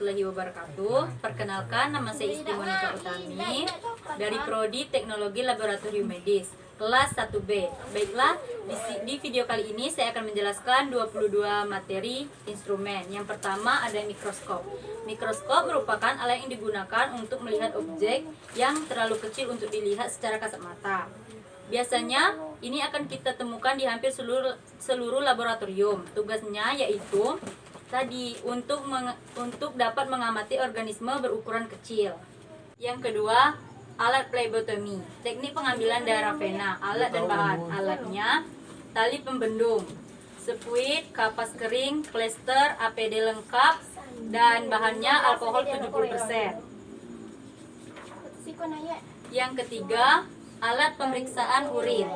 warahmatullahi wabarakatuh. Perkenalkan, nama saya Isti Monika Utami dari Prodi Teknologi Laboratorium Medis kelas 1B. Baiklah, di video kali ini saya akan menjelaskan 22 materi instrumen. Yang pertama ada mikroskop. Mikroskop merupakan alat yang digunakan untuk melihat objek yang terlalu kecil untuk dilihat secara kasat mata. Biasanya ini akan kita temukan di hampir seluruh laboratorium. Tugasnya yaitu untuk dapat mengamati organisme berukuran kecil. Yang kedua, alat phlebotomi, teknik pengambilan darah vena. Alat dan bahan alatnya: tali pembendung, spuit, kapas kering, plester, APD lengkap, dan bahannya alkohol 70%. Yang ketiga, alat pemeriksaan urin.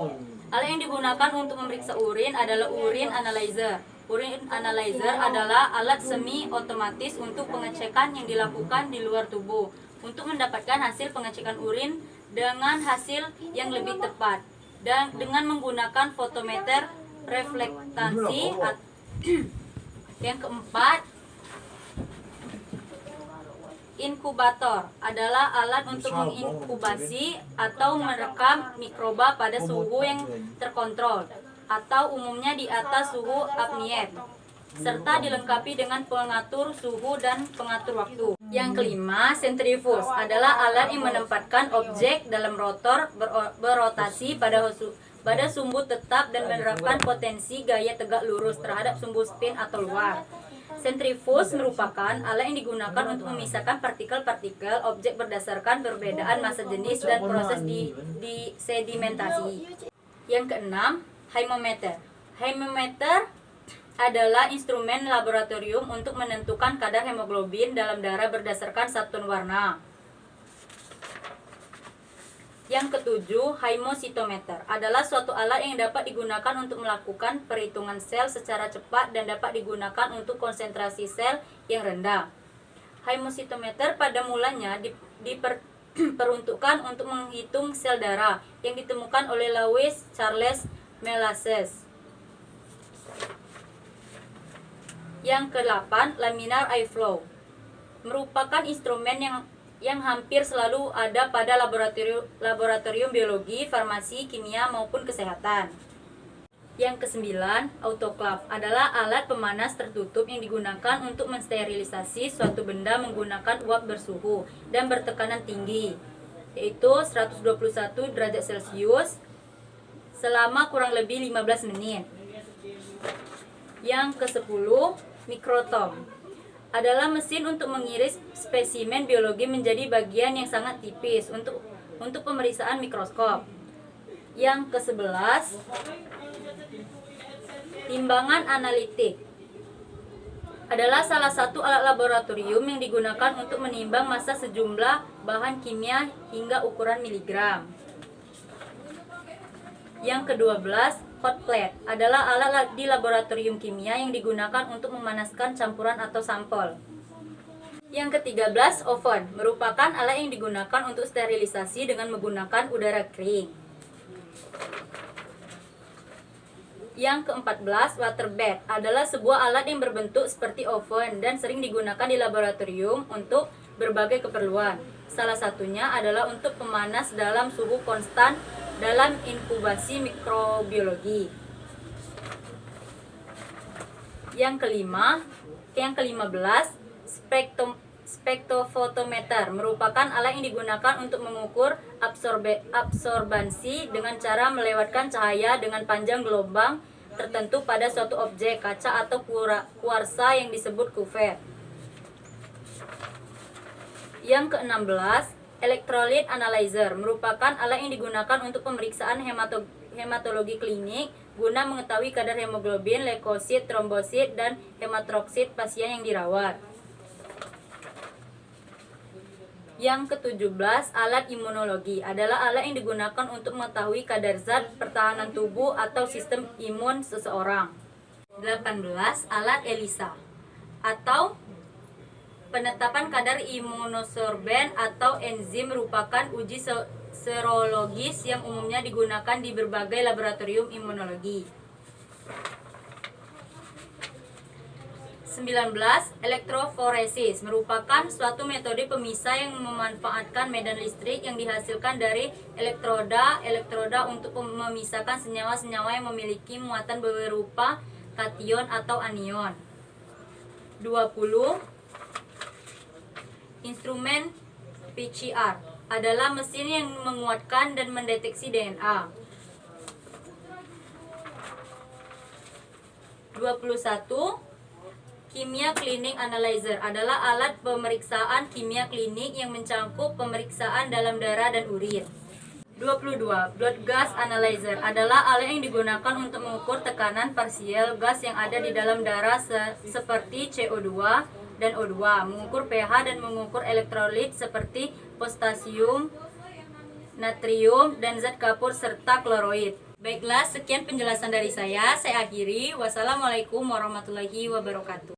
Alat yang digunakan untuk memeriksa urin adalah urin analyzer. Urin analyzer adalah alat semi otomatis untuk pengecekan yang dilakukan di luar tubuh untuk mendapatkan hasil pengecekan urin dengan hasil yang lebih tepat dan dengan menggunakan fotometer reflektansi. Yang keempat, inkubator adalah alat untuk menginkubasi atau merekam mikroba pada suhu yang terkontrol atau umumnya di atas suhu ambient, serta dilengkapi dengan pengatur suhu dan pengatur waktu. Yang kelima, sentrifuge adalah alat yang menempatkan objek dalam rotor berotasi pada sumbu tetap dan menerapkan potensi gaya tegak lurus terhadap sumbu spin atau luar. Sentrifuge merupakan alat yang digunakan untuk memisahkan partikel-partikel objek berdasarkan perbedaan massa jenis dan proses di sedimentasi. Yang keenam, hymometer. Hymometer adalah instrumen laboratorium untuk menentukan kadar hemoglobin dalam darah berdasarkan satuan warna. Yang ketujuh, hemositometer adalah suatu alat yang dapat digunakan untuk melakukan perhitungan sel secara cepat dan dapat digunakan untuk konsentrasi sel yang rendah. Hemositometer pada mulanya diperuntukkan untuk menghitung sel darah yang ditemukan oleh Louis Charles Melases. Yang ke-8, laminar air flow merupakan instrumen yang hampir selalu ada pada laboratorium biologi, farmasi, kimia maupun kesehatan. Yang ke-9, autoclave adalah alat pemanas tertutup yang digunakan untuk mensterilisasi suatu benda menggunakan uap bersuhu dan bertekanan tinggi, yaitu 121 derajat Celcius selama kurang lebih 15 menit. Yang ke-10, mikrotom adalah mesin untuk mengiris spesimen biologi menjadi bagian yang sangat tipis untuk pemeriksaan mikroskop. Yang ke-11, timbangan analitik adalah salah satu alat laboratorium yang digunakan untuk menimbang massa sejumlah bahan kimia hingga ukuran miligram. Yang ke-12, hot plate adalah alat di laboratorium kimia yang digunakan untuk memanaskan campuran atau sampel. Yang ke-13, oven merupakan alat yang digunakan untuk sterilisasi dengan menggunakan udara kering. Yang ke-14, water bed adalah sebuah alat yang berbentuk seperti oven dan sering digunakan di laboratorium untuk berbagai keperluan. Salah satunya adalah untuk pemanas dalam suhu konstan dalam inkubasi mikrobiologi. Yang ke-15, spektrofotometer merupakan alat yang digunakan untuk mengukur absorbansi dengan cara melewatkan cahaya dengan panjang gelombang tertentu pada suatu objek kaca atau kuarsa yang disebut kuver. Yang ke-16, electrolyte analyzer merupakan alat yang digunakan untuk pemeriksaan hematologi klinik guna mengetahui kadar hemoglobin, leukosit, trombosit, dan hematroksit pasien yang dirawat. Yang ke-17, alat imunologi adalah alat yang digunakan untuk mengetahui kadar zat pertahanan tubuh atau sistem imun seseorang. 18, alat ELISA atau penetapan kadar imunosorben atau enzim merupakan uji serologis yang umumnya digunakan di berbagai laboratorium imunologi. 19. Elektroforesis merupakan suatu metode pemisah yang memanfaatkan medan listrik yang dihasilkan dari elektroda untuk memisahkan senyawa-senyawa yang memiliki muatan berupa kation atau anion. 20. Instrumen PCR adalah mesin yang menguatkan dan mendeteksi DNA. 21. Kimia Cleaning Analyzer adalah alat pemeriksaan kimia klinik yang mencakup pemeriksaan dalam darah dan urin. 22. Blood Gas Analyzer adalah alat yang digunakan untuk mengukur tekanan parsial gas yang ada di dalam darah seperti CO2 dan O2, mengukur pH dan mengukur elektrolit seperti potasium, natrium, dan zat kapur serta kloroid. Baiklah, sekian penjelasan dari saya. Saya akhiri. Wassalamualaikum warahmatullahi wabarakatuh.